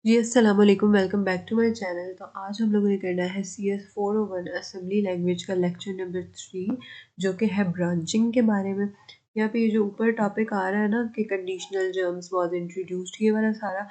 जी अस्सलाम वालेकुम, welcome back to my channel. तो आज हम लोगों ने करना है CS 401 असेंबली लैंग्वेज का लेक्चर नंबर 3 जो कि है ब्रांचिंग के बारे में। यहाँ पे ये जो ऊपर टॉपिक आ रहा है ना कि कंडीशनल जर्म्स वाज इंट्रोड्यूस्ड, ये वाला सारा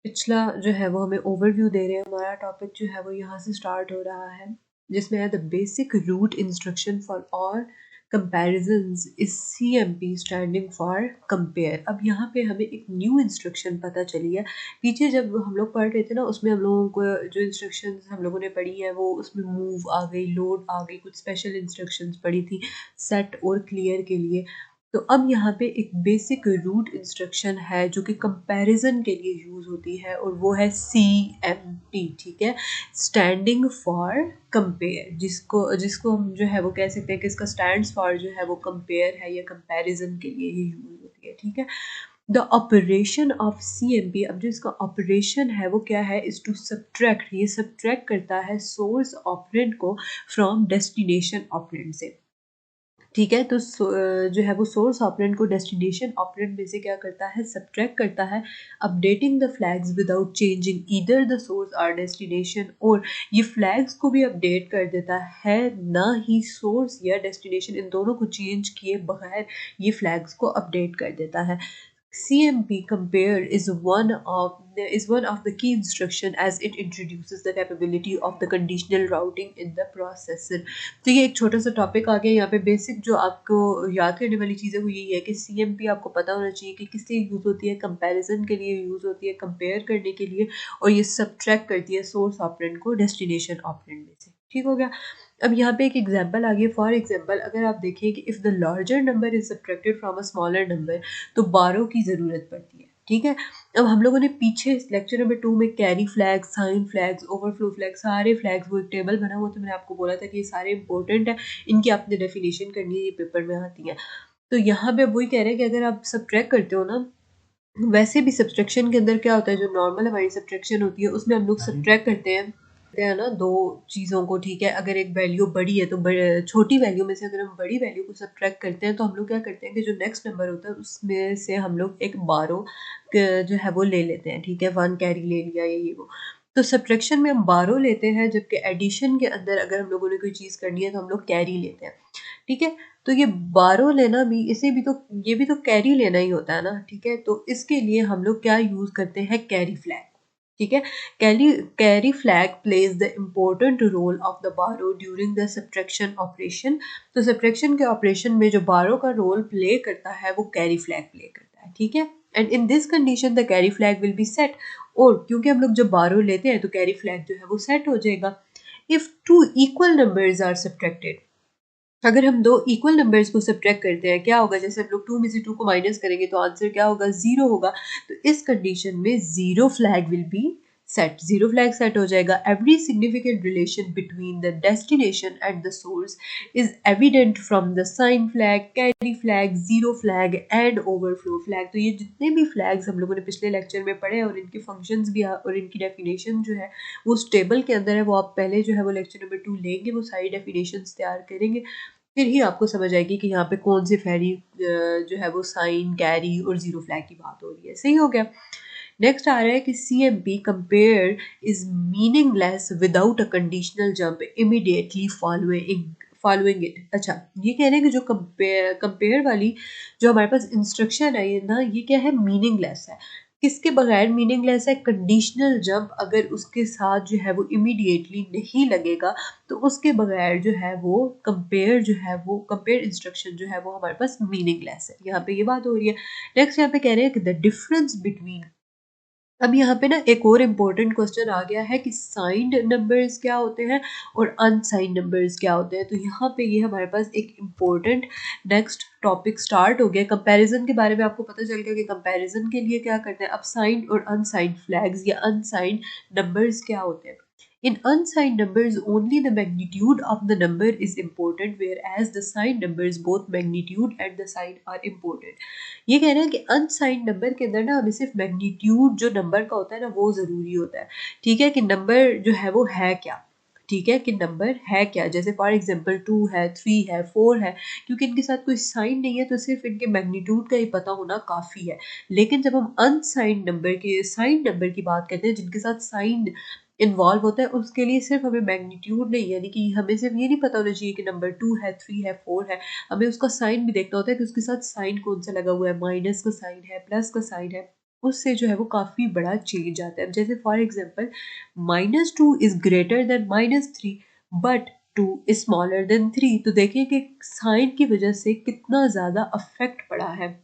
पिछला जो है वो हमें ओवरव्यू दे रहे हैं। हमारा टॉपिक जो है वो यहाँ से स्टार्ट हो रहा है जिसमें है the basic root instruction for all comparisons is CMP standing for compare. अब यहाँ पे हमें एक न्यू इंस्ट्रक्शन पता चली है। पीछे जब हम लोग पढ़ रहे थे ना उसमें हम लोगों को जो इंस्ट्रक्शंस हम लोगों ने पढ़ी है वो उसमें मूव आ गई, लोड आ गई, कुछ स्पेशल इंस्ट्रक्शंस पढ़ी थी सेट और क्लियर के लिए। तो अब यहाँ पे एक बेसिक रूट इंस्ट्रक्शन है जो कि कंपैरिजन के लिए यूज होती है और वो है CMP। ठीक है, स्टैंडिंग फॉर कंपेयर, जिसको जिसको हम जो है वो कह सकते हैं कि इसका स्टैंड्स फॉर जो है वो कंपेयर है या कंपैरिजन के लिए ही यूज होती है। ठीक है, द ऑपरेशन ऑफ CMP, अब जो इसका ऑपरेशन है वो क्या है, इज टू सब्ट्रैक्ट, ये सब्ट्रैक्ट करता है सोर्स ऑपरेंड को फ्रॉम डेस्टिनेशन ऑपरेंड से। ठीक है, तो जो है वो सोर्स ऑपरेंड को डेस्टिनेशन ऑपरेंड में से क्या करता है, सब्ट्रैक्ट करता है, updating the flags without changing either the source और डेस्टिनेशन, और ये फ्लैग्स को भी अपडेट कर देता है, ना ही सोर्स या डेस्टिनेशन इन दोनों को चेंज किए बगैर ये फ्लैग्स को अपडेट कर देता है। CMP compare is one of the key instruction as it introduces the capability of the conditional routing in the processor। तो ये एक छोटा सा टॉपिक आ गया यहाँ पे। बेसिक जो आपको याद करने वाली चीज़ है वो यही है कि CMP आपको पता होना चाहिए कि किस लिए यूज़ होती है, कंपैरिजन के लिए यूज़ होती है, कंपेयर करने के लिए, और ये सब्ट्रैक्ट करती है सोर्स ऑपरेंड को डेस्टिनेशन ऑपरेंड में से। ठीक हो गया। अब यहाँ पे एक एग्जांपल आ गई। फॉर एग्जांपल अगर आप देखें कि if the larger number is subtracted from a smaller number, तो बारो की ज़रूरत पड़ती है। ठीक है, अब हम लोगों ने पीछे लेक्चर नंबर 2 में carry flag, sign flags, overflow flag, सारे फ्लैग्स, वो एक टेबल बना हुआ, तो मैंने आपको बोला था कि ये सारे इंपॉर्टेंट है, इनकी आपने डेफिनेशन करनी है, ये पेपर में आती है। तो यहाँ पे वही कह रहे हैं कि अगर आप सब्ट्रैक्ट करते हो ना, वैसे भी सब्ट्रैक्शन के अंदर क्या होता है, जो नॉर्मल हमारी सब्ट्रैक्शन होती है उसमें हम लोग सब्ट्रैक्ट करते हैं ना दो चीज़ों को। ठीक है, अगर एक वैल्यू बड़ी है तो छोटी वैल्यू में से अगर हम बड़ी वैल्यू को सब्ट्रैक्ट करते हैं तो हम लोग क्या करते हैं कि जो नेक्स्ट नंबर होता है उसमें से हम लोग एक बारो जो है वो ले लेते हैं। ठीक है, 1 कैरी ले लिया या ये वो। तो सब्ट्रैक्शन में हम बारो लेते हैं, जबकि एडिशन के अंदर अगर हम लोगों ने कोई चीज़ करनी है तो हम लोग कैरी लेते हैं। ठीक है, तो ये बारो लेना भी, इसे भी तो, ये भी तो कैरी लेना ही होता है ना। ठीक है, तो इसके लिए हम लोग क्या यूज़ करते हैं, कैरी फ्लैग। ठीक है, carry flag plays the important role of the borrow during the subtraction operation. तो सब्ट्रैक्शन के ऑपरेशन में जो बारो का रोल प्ले करता है वो कैरी फ्लैग प्ले करता है। ठीक है, and in this condition the carry flag will be set, और क्योंकि हम लोग जब बारो लेते हैं तो कैरी फ्लैग जो है वो सेट हो जाएगा। If two equal numbers are subtracted, अगर हम दो इक्वल नंबर्स को सब्ट्रैक्ट करते हैं क्या होगा, जैसे हम लोग 2 में से 2 को माइनस करेंगे तो आंसर क्या होगा, 0 होगा। तो इस कंडीशन में zero flag will be set, zero flag set हो जाएगा। Every significant relation between the destination and the source is evident from the sign flag, carry flag, zero flag and overflow flag. तो ये जितने भी flags हम लोगों ने पिछले लेक्चर में पढ़े और इनके फंक्शंस भी और इनकी डेफिनेशन जो है वो उस टेबल के अंदर है, वो आप पहले जो है वो लेक्चर नंबर 2 लेंगे, वो सारी डेफिनेशंस तैयार करेंगे, फिर ही आपको समझ आएगी कि यहाँ पे कौन सी फैरी जो है वो साइन, कैरी और जीरो फ्लैग की बात हो रही है। सही हो गया। नेक्स्ट आ रहा है कि CMP compare is meaningless without a conditional jump immediately following it. अच्छा, ये कह रहे हैं कि जो कंपेयर वाली जो हमारे पास इंस्ट्रक्शन है ये ना, ये क्या है, मीनिंगलेस है। किसके बगैर मीनिंगलेस है, कंडीशनल जंप अगर उसके साथ जो है वो इमीडिएटली नहीं लगेगा तो उसके बगैर जो है वो कंपेयर इंस्ट्रक्शन जो है वो हमारे पास मीनिंगलेस है। यहाँ पे ये बात हो रही है। नेक्स्ट यहाँ पे कह रहे हैं कि द डिफरेंस बिटवीन, अब यहाँ पे ना एक और इम्पोर्टेंट क्वेश्चन आ गया है कि साइंड नंबर्स क्या होते हैं और अनसाइंड नंबर्स क्या होते हैं। तो यहाँ पे ये हमारे पास एक इम्पोर्टेंट नेक्स्ट टॉपिक स्टार्ट हो गया। कंपैरिजन के बारे में आपको पता चल गया कि कंपैरिजन के लिए क्या करते हैं। अब साइंड और अनसाइंड फ्लैग्स या अनसाइंड नंबर्स क्या होते हैं। In unsigned numbers, only the magnitude of the number is important, whereas the signed numbers, both magnitude and the sign are important। ये कह रहे हैं कि अनसाइंड नंबर के अंदर ना हमें सिर्फ मैग्नीट्यूड जो नंबर का होता है ना वो ज़रूरी होता है। ठीक है, कि नंबर जो है वो है क्या। ठीक है, कि नंबर है क्या। जैसे फॉर एग्जांपल 2 है, 3 है, 4 है, क्योंकि इनके साथ कोई साइन नहीं है तो सिर्फ इनके मैग्नीट्यूड का ही पता होना काफ़ी है। लेकिन जब हम अनसाइंड नंबर की साइन नंबर की बात करते हैं जिनके साथ साइन इन्वॉल्व होता है, उसके लिए सिर्फ हमें मैग्नीट्यूड नहीं, यानी कि हमें सिर्फ ये नहीं पता होना चाहिए कि नंबर 2 है, 3 है, 4 है, हमें उसका साइन भी देखना होता है कि उसके साथ साइन कौन सा लगा हुआ है, माइनस का साइन है, प्लस का साइन है, उससे जो है वो काफ़ी बड़ा चेंज आता है। जैसे for example -2 is greater than -3 but 2 is smaller than 3, तो देखिए कि साइन की वजह से कितना ज़्यादा अफेक्ट पड़ा है।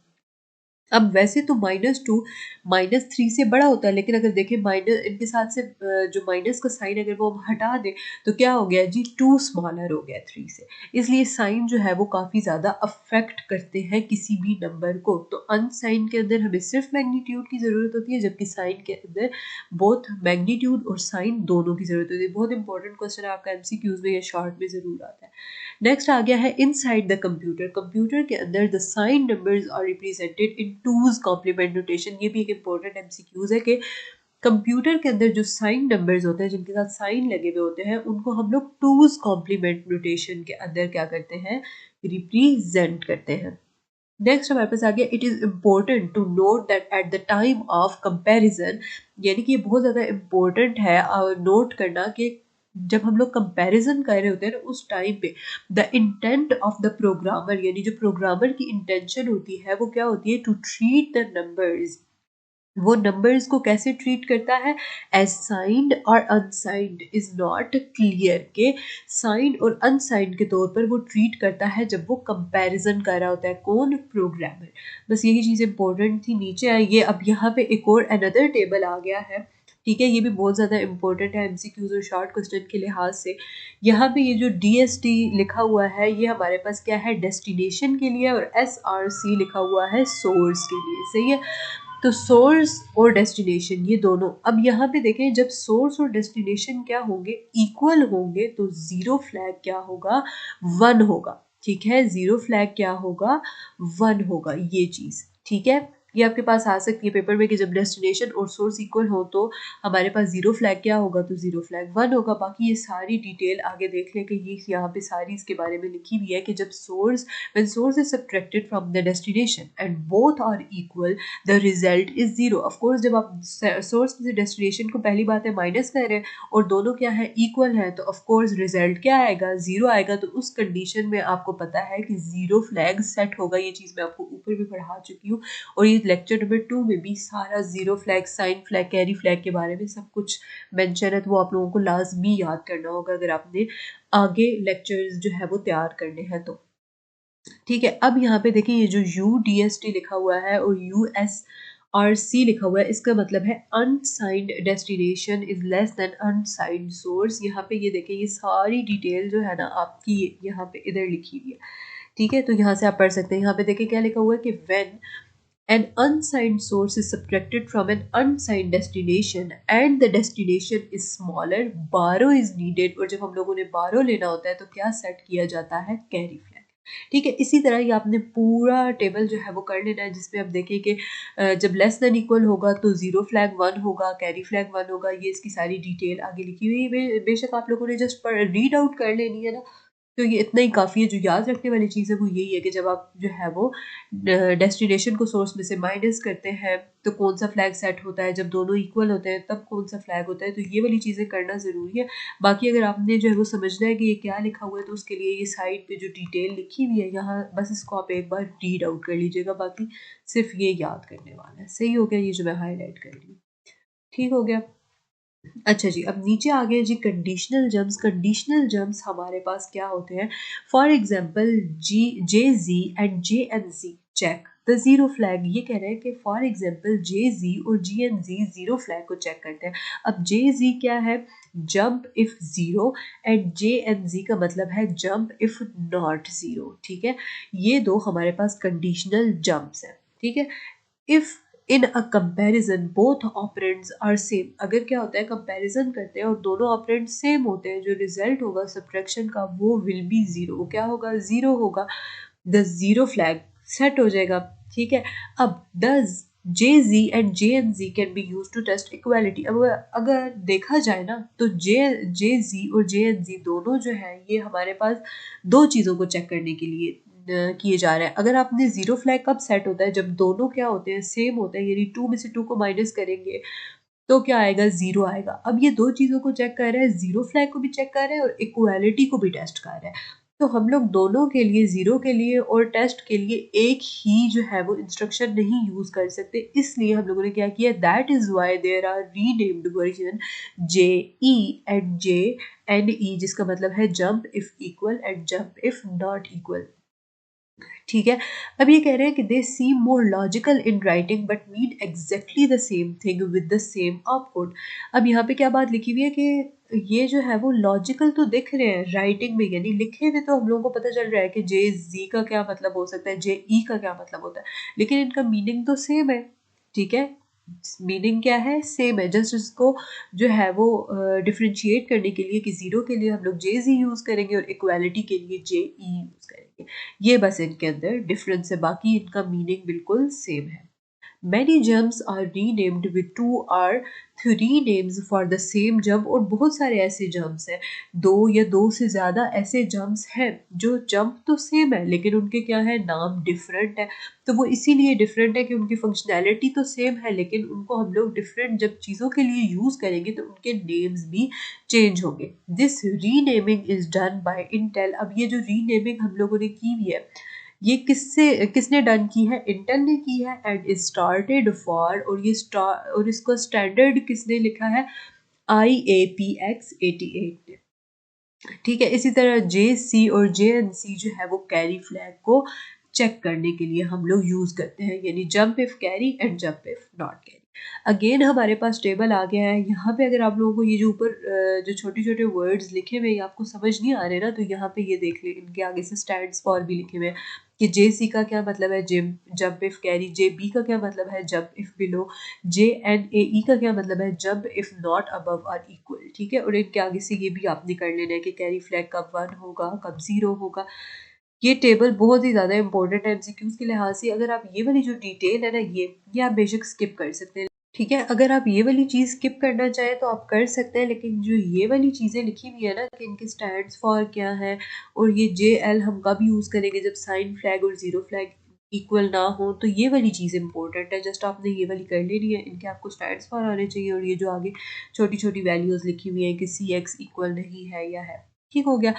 अब वैसे तो -2 -3 से बड़ा होता है, लेकिन अगर देखें माइनस इनके साथ से जो माइनस का साइन अगर वो हम हटा दें तो क्या हो गया जी, 2 स्मॉलर हो गया 3 से। इसलिए साइन जो है वो काफ़ी ज़्यादा अफेक्ट करते हैं किसी भी नंबर को। तो अनसाइन के अंदर हमें सिर्फ मैग्नीट्यूड की ज़रूरत होती है, जबकि साइन के अंदर बोथ मैग्नीट्यूड और साइन दोनों की ज़रूरत होती है। बहुत इंपॉर्टेंट क्वेश्चन है आपका, MCQs में या शॉर्ट में ज़रूर आता है। नेक्स्ट आ गया है इनसाइड द कंप्यूटर। कंप्यूटर के अंदर the sign numbers are represented in two's complement notation. ये भी एक इंपॉर्टेंट MCQs है कि कंप्यूटर के अंदर जो साइन नंबर्स होते हैं जिनके साथ साइन लगे हुए होते हैं उनको हम लोग टूज कॉम्प्लीमेंट नोटेशन के अंदर क्या करते हैं, रिप्रेजेंट करते हैं। नेक्स्ट हमारे पास आ गया it is important to note that at the time of comparison, यानी कि ये बहुत ज़्यादा इम्पोर्टेंट है नोट करना कि जब हम लोग कंपैरिजन कर रहे होते हैं ना उस टाइम पे the intent of the programmer, यानी जो प्रोग्रामर की इंटेंशन होती है वो क्या होती है, टू ट्रीट द नंबर्स, वो नंबर्स को कैसे ट्रीट करता है, एज साइंड और अनसाइंड इज नॉट क्लियर, के साइंड और अनसाइंड के तौर पर वो ट्रीट करता है जब वो कंपैरिजन कर रहा होता है, कौन, प्रोग्रामर। बस यही चीज़ इंपॉर्टेंट थी। नीचे आइए, अब यहाँ पे एक और अनदर टेबल आ गया है, ठीक है, ये भी बहुत ज़्यादा इंपॉर्टेंट है MCQs और शॉर्ट क्वेश्चन के लिहाज से। यहाँ पे ये जो DST लिखा हुआ है ये हमारे पास क्या है, डेस्टिनेशन के लिए, और SRC लिखा हुआ है सोर्स के लिए, सही है। तो सोर्स और डेस्टिनेशन ये दोनों, अब यहाँ पे देखें जब सोर्स और डेस्टिनेशन क्या होंगे, इक्वल होंगे, तो जीरो फ्लैग क्या होगा, 1 होगा, ठीक है, जीरो फ्लैग क्या होगा, 1 होगा, ये चीज़, ठीक है। ये आपके पास आ सकती है पेपर में कि जब डेस्टिनेशन और सोर्स इक्वल हो तो हमारे पास जीरो फ्लैग क्या होगा, तो जीरो फ्लैग 1 होगा। बाकी ये सारी डिटेल आगे देख लें कि ये यहाँ पे सारी इसके बारे में लिखी हुई है कि जब source, when source is subtracted from the destination and both are equal the result is zero। Of course जब आप सोर्स से डेस्टिनेशन को पहली बात है माइनस कर रहे हैं और दोनों क्या है, इक्वल है, तो ऑफ कोर्स रिजल्ट क्या आएगा, जीरो आएगा। तो उस कंडीशन में आपको पता है कि जीरो फ्लैग सेट होगा। ये चीज़ मैं आपको ऊपर भी पढ़ा चुकी हूँ और ये लेक्चर नंबर 2 में भी सारा zero flag, sign flag, carry flag के बारे में सब कुछ मेंशन है, तो वो आप लोगों को लाजमी याद करना होगा अगर आपने आगे लेक्चर्स जो है वो तैयार करने हैं तो, ठीक है। अब यहाँ पे देखिए ये जो UDST लिखा हुआ है और USRC लिखा हुआ है, इसका मतलब है unsigned destination is less than unsigned source. यहाँ पे ये देखिए ये सारी डिटेल जो है ना आपकी यहाँ पे इधर लिखी हुई है, ठीक है। तो यहाँ से आप पढ़ सकते हैं। यहाँ पे देखिए क्या लिखा हुआ है कि when an unsigned source is subtracted from an unsigned destination and the destination is smaller, borrow is needed। और जब हम लोगों ने borrow लेना होता है तो क्या सेट किया जाता है, कैरी फ्लैग, ठीक है। इसी तरह ये आपने पूरा टेबल जो है वो कर लेना है, जिसमें आप देखिए कि जब लेस देन इक्वल होगा तो जीरो फ्लैग 1 होगा, कैरी फ्लैग 1 होगा। ये इसकी सारी डिटेल आगे लिखी हुई है, बेशक आप लोगों ने जस्ट रीड आउट कर लेनी है ना, तो ये इतना ही काफ़ी है। जो याद रखने वाली चीज़ है वो यही है कि जब आप जो है वो डेस्टिनेशन को सोर्स में से माइनस करते हैं तो कौन सा फ्लैग सेट होता है, जब दोनों इक्वल होते हैं तब कौन सा फ्लैग होता है, तो ये वाली चीज़ें करना ज़रूरी है। बाकी अगर आपने जो है वो समझना है कि ये क्या लिखा हुआ है तो उसके लिए ये साइड पे जो डिटेल लिखी हुई है यहाँ बस इसको आप एक बार रीड आउट कर लीजिएगा, बाकी सिर्फ ये याद करने वाला है। सही हो गया, ये जो मैं हाईलाइट कर रही हूँ, ठीक हो गया। अच्छा जी, अब नीचे आ गए जी कंडीशनल जम्स। कंडीशनल जम्स हमारे पास क्या होते हैं, for example JZ and JNZ check the zero flag. ये कह रहे हैं कि फॉर एग्जांपल JZ और GNZ जीरो फ्लैग को चेक करते हैं। अब JZ क्या है, jump if zero, and JNZ का मतलब है जंप इफ नॉट जीरो, ठीक है। ये दो हमारे पास कंडीशनल जम्प्स हैं, ठीक है। If in a comparison both operands are same, अगर क्या होता है कंपैरिजन करते हैं और दोनों ऑपरेंड सेम होते हैं, जो रिजल्ट होगा सब्ट्रैक्शन का वो विल बी जीरो, वो क्या होगा, जीरो होगा। द जीरो फ्लैग सेट हो जाएगा, ठीक है। अब the JZ and JNZ can be use to test equality. अब अगर देखा जाए ना तो JZ और JNZ दोनों जो है ये हमारे पास दो चीज़ों को चेक करने के लिए किए जा रहे हैं। अगर आपने जीरो फ्लैग कब सेट होता है, जब दोनों क्या होते हैं, सेम होते हैं, यानी 2 में से 2 को माइनस करेंगे तो क्या आएगा, जीरो आएगा। अब ये दो चीजों को चेक कर रहे हैं, जीरो फ्लैग को भी चेक कर रहे हैं और इक्वालिटी को भी टेस्ट कर रहे हैं। तो हम लोग दोनों के लिए, जीरो के लिए और टेस्ट के लिए एक ही जो है वो इंस्ट्रक्शन नहीं यूज कर सकते, इसलिए हम लोगों ने क्या किया, that is why there are renamed version JE and JNE, जिसका मतलब है jump if equal and jump if not equal. ठीक है। अब ये कह रहे हैं कि they seem more logical in writing but mean exactly the same thing with the same output. अब यहाँ पे क्या बात लिखी हुई है कि ये जो है वो लॉजिकल तो दिख रहे हैं राइटिंग में, यानी लिखे हुए तो हम लोगों को पता चल रहा है कि JZ का क्या मतलब हो सकता है, JE का क्या मतलब होता है, लेकिन इनका मीनिंग तो सेम है। ठीक है, मीनिंग क्या है, सेम है। जस्ट इसको जो है वो डिफ्रेंशिएट करने के लिए कि जीरो के लिए हम लोग JZ यूज करेंगे और इक्वालिटी के लिए JE यूज करेंगे, ये बस इनके अंदर डिफरेंस है, बाकी इनका मीनिंग बिल्कुल सेम है। Many jumps are renamed with 2 or 3 names for the same jump। और बहुत सारे ऐसे jumps हैं, दो या दो से ज़्यादा ऐसे jumps हैं जो jump तो सेम है लेकिन उनके क्या है, नाम डिफरेंट है। तो वो इसीलिए डिफरेंट है कि उनकी फंक्शनैलिटी तो सेम है लेकिन उनको हम लोग डिफरेंट जब चीज़ों के लिए यूज़ करेंगे तो उनके नेम्स भी चेंज होंगे। This renaming is done by Intel. अब ये जो रीनेमिंग हम लोगों ने की हुई है, ये किसने डन की है, इंटेल ने की है। एंड स्टार्टेड फॉर, और ये और इसको स्टैंडर्ड किसने लिखा है, IAPX88 ने। ठीक है, इसी तरह JC और JNC जो है वो कैरी फ्लैग को चेक करने के लिए हम लोग यूज करते हैं, यानी jump if carry and jump if not carry. Again हमारे पास टेबल आ गया है। यहाँ पे अगर आप लोगों को ये जो ऊपर जो छोटे छोटे वर्ड्स लिखे हुए हैं आपको समझ नहीं आ रहे ना, तो यहाँ पे ये देख ले, इनके आगे से स्टैंड्स फॉर भी लिखे हुए हैं कि JC का क्या मतलब है, gym jump if carry, JB का क्या मतलब है, जंप इफ बिलो, JNAE का क्या मतलब है, जंप इफ नॉट अबव और इक्वल। ठीक है, और इनके आगे से ये भी आपने कर लेना है कि कैरी फ्लैग कब 1 होगा, कब 0 होगा। ये टेबल बहुत ही ज़्यादा इंपॉर्टेंट है MCQs के लिहाज से। अगर आप ये वाली जो डिटेल है ना, ये आप बेशक स्किप कर सकते हैं। ठीक है, अगर आप ये वाली चीज़ स्किप करना चाहें तो आप कर सकते हैं, लेकिन जो ये वाली चीज़ें लिखी हुई है ना कि इनके स्टैंड्स फॉर क्या है और ये JL हम कब यूज़ करेंगे जब साइन फ्लैग और जीरो फ्लैग इक्वल ना हो, तो ये वाली चीज़ इंपॉर्टेंट है। जस्ट आपने ये वाली कर लेनी है, इनके आपको स्टैंड्स फॉर आने चाहिए और ये जो आगे छोटी छोटी वैल्यूज़ लिखी हुई है कि CX इक्वल नहीं है या है। ठीक हो गया।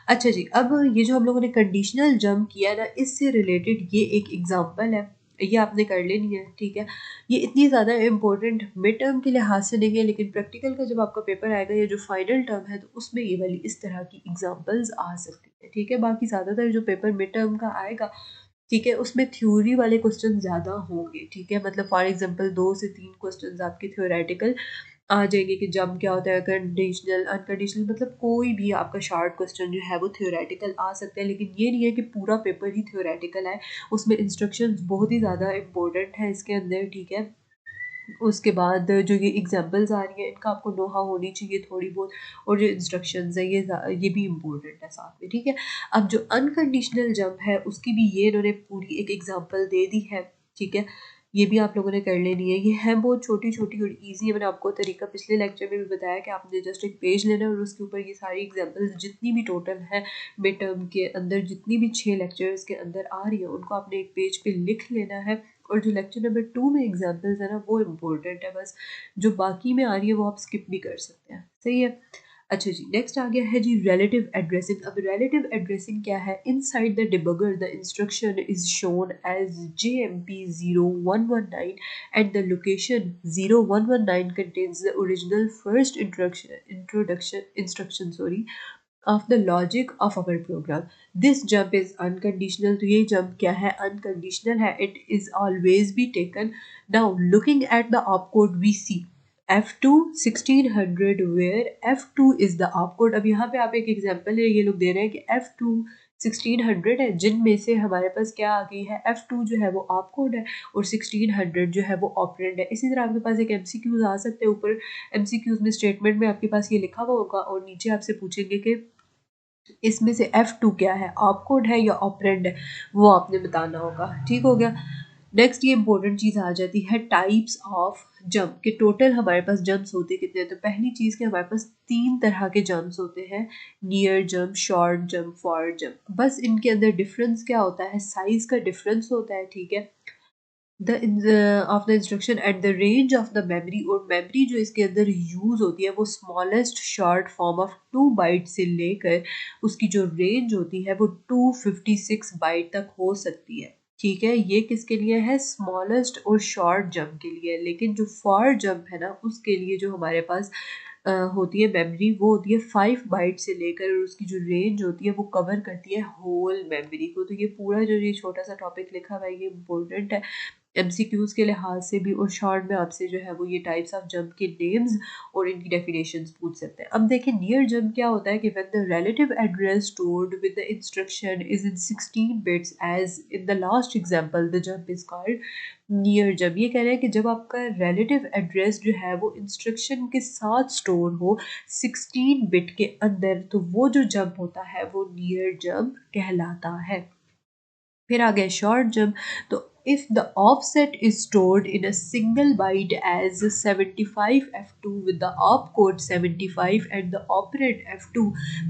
अच्छा जी, अब ये जो हम लोगों ने कंडीशनल जंप किया ना, इससे रिलेटेड ये एक एग्जांपल है, ये आपने कर लेनी है। ठीक है, ये इतनी ज़्यादा इंपॉर्टेंट मिड टर्म के लिहाज से नहीं है, लेकिन प्रैक्टिकल का जब आपका पेपर आएगा या जो फाइनल टर्म है तो उसमें ये वाली इस तरह की एग्जांपल्स आ सकती है। ठीक है, बाकी ज़्यादातर जो पेपर मिड टर्म का आएगा, ठीक है, उसमें थ्योरी वाले क्वेश्चन ज़्यादा होंगे। ठीक है, मतलब फॉर एग्जांपल 2 से 3 क्वेश्चन आपके थ्योरेटिकल आ जाएंगे कि जंप क्या होता है, कंडीशनल अनकंडीशनल, मतलब कोई भी आपका शॉर्ट क्वेश्चन जो है वो थ्योरेटिकल आ सकता है। लेकिन ये नहीं है कि पूरा पेपर ही थ्योरेटिकल है, उसमें इंस्ट्रक्शंस बहुत ही ज़्यादा इंपॉर्टेंट है इसके अंदर। ठीक है, उसके बाद जो ये एग्जांपल्स आ रही हैं इनका आपको नोहा होनी चाहिए थोड़ी बहुत, और जो इंस्ट्रक्शंस है ये भी इम्पोर्टेंट है साथ में। ठीक है, अब जो अनकंडीशनल जंप है उसकी भी ये इन्होंने पूरी एक एग्जांपल दे दी है। ठीक है, ये भी आप लोगों ने कर लेनी है। ये है बहुत छोटी छोटी और इजी है। मैंने आपको तरीका पिछले लेक्चर में भी बताया कि आपने जस्ट एक पेज लेना है और उसके ऊपर ये सारी एग्जांपल्स जितनी भी टोटल है मिड टर्म के अंदर, जितनी भी 6 लेक्चर्स के अंदर आ रही है उनको आपने एक पेज पे लिख लेना है। और जो लेक्चर नंबर 2 में एग्जांपल्स है ना वो इम्पोर्टेंट है, बस जो बाकी में आ रही है वो आप स्किप भी कर सकते हैं। सही है। अच्छा जी, नेक्स्ट आ गया है जी रिलेटिव एड्रेसिंग। अब रिलेटिव एड्रेसिंग क्या है, inside the debugger the instruction is shown as JMP 0119 and the location 0119 contains the original first instruction of the logic of our program. This jump is unconditional. तो ये jump क्या है, unconditional है. It is always be taken. Now looking at the opcode we see F2 1600 where F2 is the opcode। अब यहाँ पे आप एक एग्जांपल है, ये लोग दे रहे हैं कि F2 1600 है, जिनमें से हमारे पास क्या आ गई है, F2 जो है वो ऑपकोड है और 1600 जो है वो ऑपरेंड है। इसी तरह आपके पास एक MCQs आ सकते हैं, ऊपर MCQs में स्टेटमेंट में आपके पास ये लिखा हुआ होगा और नीचे आपसे पूछेंगे कि इसमें से F2 क्या है, ऑपकोड है या ऑपरेंड है, वो आपने बताना होगा। ठीक हो गया। नेक्स्ट ये इंपॉर्टेंट चीज़ आ जाती है टाइप्स ऑफ जंप के टोटल हमारे पास जंप्स होते कितने हैं। तो पहली चीज़ कि हमारे पास 3 तरह के जंप्स होते हैं, near jump, short jump, for jump. बस इनके अंदर डिफरेंस क्या होता है, साइज का डिफरेंस होता है, ठीक है। Of the instruction at the range of the memory, और मेमोरी जो इसके अंदर यूज होती है वो smallest short form of 2 byte से लेकर उसकी जो रेंज होती है वो 256 बाइट तक हो सकती है, ठीक है। ये किसके लिए है, स्मॉलेस्ट और शॉर्ट जंप के लिए। लेकिन जो फॉर जंप है ना, उसके लिए जो हमारे पास होती है मेमोरी, वो होती है 5 बाइट से लेकर, और उसकी जो रेंज होती है वो कवर करती है होल मेमोरी को। तो ये पूरा जो ये छोटा सा टॉपिक लिखा हुआ है ये इम्पोर्टेंट है एमसीक्यूज के लिहाज से भी, और शॉर्ट में आपसे जो है वो ये टाइप्स ऑफ जंप के नेम्स और इनकी डेफिनेशंस पूछ सकते हैं। अब देखिए नियर जंप क्या होता है कि when the relative address stored with the instruction is in 16 bits as in the last example, the jump is called near jump. ये कह रहे हैं कि जब आपका रिलेटिव एड्रेस जो है वो इंस्ट्रक्शन के साथ स्टोर हो 16 बिट के अंदर, तो वो जो जंप होता है वो नियर जंप कहलाता है। फिर आ गया शॉर्ट जंप। तो if the offset is stored in a single byte as 75 f2 with the opcode 75 and the operand f2,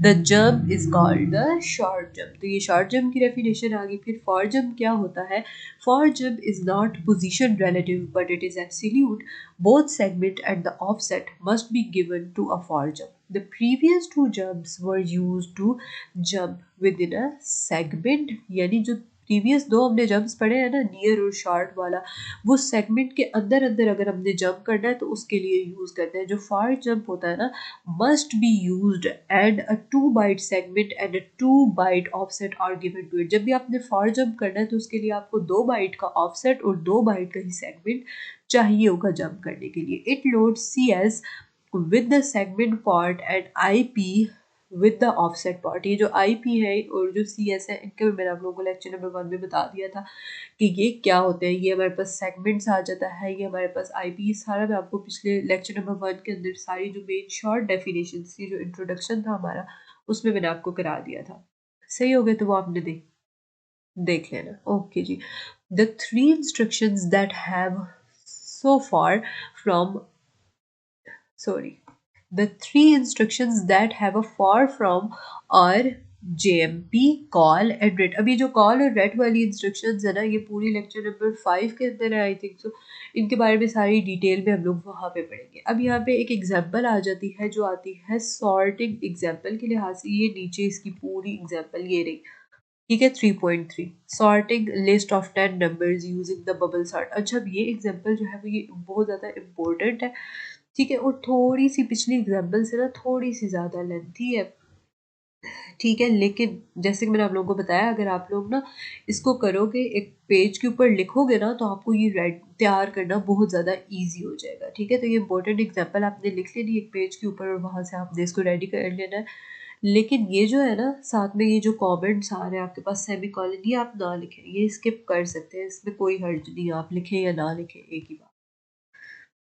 the jump is called the short jump। तो ये short jump की definition आ गई। फिर for jump क्या होता है, for jump is not position relative but it is absolute, both segment and the offset must be given to a for jump। The previous two jumps were used to jump within a segment, यानी जो previous दो हमने jumps पढ़े हैं ना, near और short वाला, वो सेगमेंट के अंदर अंदर अगर हमने जंप करना है तो उसके लिए यूज करते हैं। जो फार जंप होता है ना, must be used and a 2 byte segment and a 2 byte offset are given to it. जब भी आपने फार जंप करना है तो उसके लिए आपको 2 बाइट का ऑफसेट और 2 बाइट का ही सेगमेंट चाहिए होगा जंप करने के लिए। It load C S with the segment part and IP with the offset part। ये जो IP है और जो CS है इनके मैंने आप लोगों को लेक्चर नंबर 1 में बता दिया था कि ये क्या होते हैं। ये हमारे पास सेगमेंट्स आ जाता है, ये हमारे पास IP, सारा मैं आपको पिछले लेक्चर नंबर 1 के अंदर सारी जो मेन शॉर्ट डेफिनेशन की जो इंट्रोडक्शन था हमारा उसमें मैंने आपको करा दिया था। सही हो गया तो वो आपने देख लेना। ओके जी। The 3 instructions that have so far from the 3 instructions that have a for from are JMP, call and read। अब ये जो कॉल और रेड वाली इंस्ट्रक्शंस है ना, ये पूरी लेक्चर नंबर 5 के अंदर है आई थिंक सो। इनके बारे में सारी डिटेल में हम लोग वहाँ पे पढ़ेंगे। अब यहाँ पे एक एग्जांपल आ जाती है जो आती है सॉर्टिंग एग्जांपल के लिहाज से। ये नीचे इसकी पूरी एग्जांपल ये रही, ठीक है। 3.3 sorting list of 10 numbers using the bubble sort. अच्छा अब ये एग्जांपल जो है वो ये बहुत ज़्यादा इम्पोर्टेंट है, ठीक है, और थोड़ी सी पिछली एग्जांपल से ना थोड़ी सी ज़्यादा लेंथी है, ठीक है। लेकिन जैसे कि मैंने आप लोगों को बताया, अगर आप लोग ना इसको करोगे, एक पेज के ऊपर लिखोगे ना, तो आपको ये रेड तैयार करना बहुत ज़्यादा इजी हो जाएगा, ठीक है। तो ये इंपॉर्टेंट एग्जांपल आपने लिख लेनी एक पेज के ऊपर और वहाँ से आपने इसको रेडी कर लेना है। लेकिन ये जो है ना साथ में ये जो कमेंट्स आ रहे हैं आपके पास सेमी कॉलन, ये आप ना लिखें, ये स्किप कर सकते हैं, इसमें कोई हर्ज नहीं, आप लिखें या ना लिखें एक ही बात,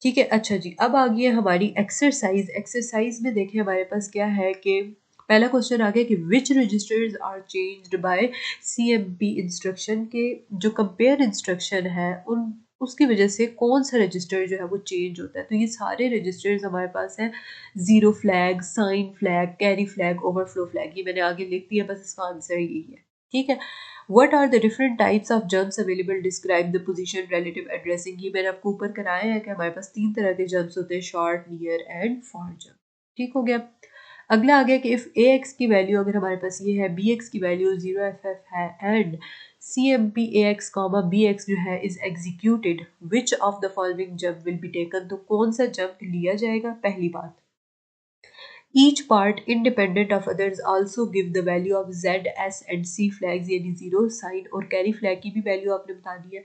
ठीक है। अच्छा जी, अब आ गई है हमारी एक्सरसाइज। एक्सरसाइज में देखें हमारे पास क्या है कि पहला क्वेश्चन आ गया कि which registers are changed by CMP instruction के जो कंपेयर इंस्ट्रक्शन है उन उसकी वजह से कौन सा रजिस्टर जो है वो चेंज होता है। तो ये सारे रजिस्टर्स हमारे पास हैं, zero flag, sign flag, carry flag, overflow flag. ये मैंने आगे लिख दिया, बस इसका आंसर यही है, ठीक है। What are the different types of jumps available? Describe the position relative addressing। ये मैंने आपको ऊपर कराया है कि हमारे पास 3 तरह के जंप्स होते हैं, short, near and far jump, ठीक हो गया। अगला आ गया कि इफ AX की वैल्यू अगर हमारे पास ये है, BX की वैल्यू 0FF है एंड CMP AX, BX जो है is executed, which of the following jump will be taken. तो कौन सा जंप लिया जाएगा, पहली बात। Each part independent of others also give the value of Z, S and C flags, यानी जीरो, साइन और कैरी फ्लैग की भी वैल्यू आपने बतानी है।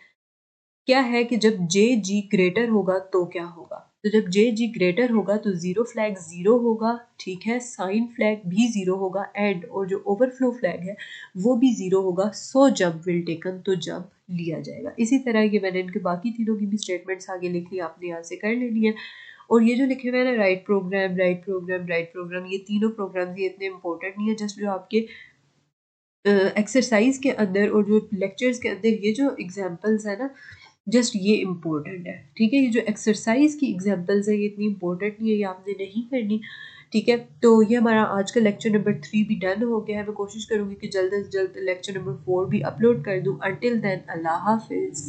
क्या है कि जब जे जी ग्रेटर होगा तो क्या होगा, तो जब जे जी ग्रेटर होगा तो जीरो फ्लैग जीरो होगा, ठीक है, साइन फ्लैग भी जीरो होगा एंड और जो ओवरफ्लो फ्लैग है वो भी जीरो होगा। सो जंप विल टेकन, तो जंप लिया जाएगा। इसी तरह ये मैंने इनके बाकी तीनों की भी स्टेटमेंट्स आगे लिख ली, आपने यहाँ से कर लेनी है। और ये जो लिखे हुए हैं ना, write program, write program, write program, ये तीनों प्रोग्राम्स ये इतने इंपॉर्टेंट नहीं है, जस्ट जो आपके एक्सरसाइज के अंदर और जो लेक्चर्स के अंदर ये जो एग्जांपल्स है ना जस्ट ये इम्पोर्टेंट है, ठीक है। ये जो एक्सरसाइज की एग्जांपल्स है ये इतनी इंपॉर्टेंट नहीं है, ये आपने नहीं करनी, ठीक है। तो ये हमारा आज का लेक्चर नंबर 3 भी डन हो गया है। मैं कोशिश करूंगी कि जल्द से जल्द लेक्चर नंबर 4 भी अपलोड कर दूं। अंटिल देन, अल्लाह हाफिज।